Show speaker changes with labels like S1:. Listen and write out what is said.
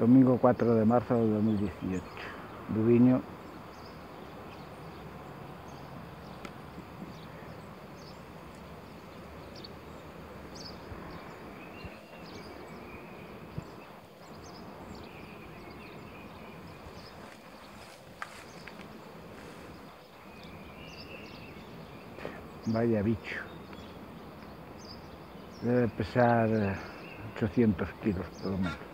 S1: Domingo 4 de marzo de 2018. Dubiño. Vaya bicho. Debe pesar 800 kilos por lo menos.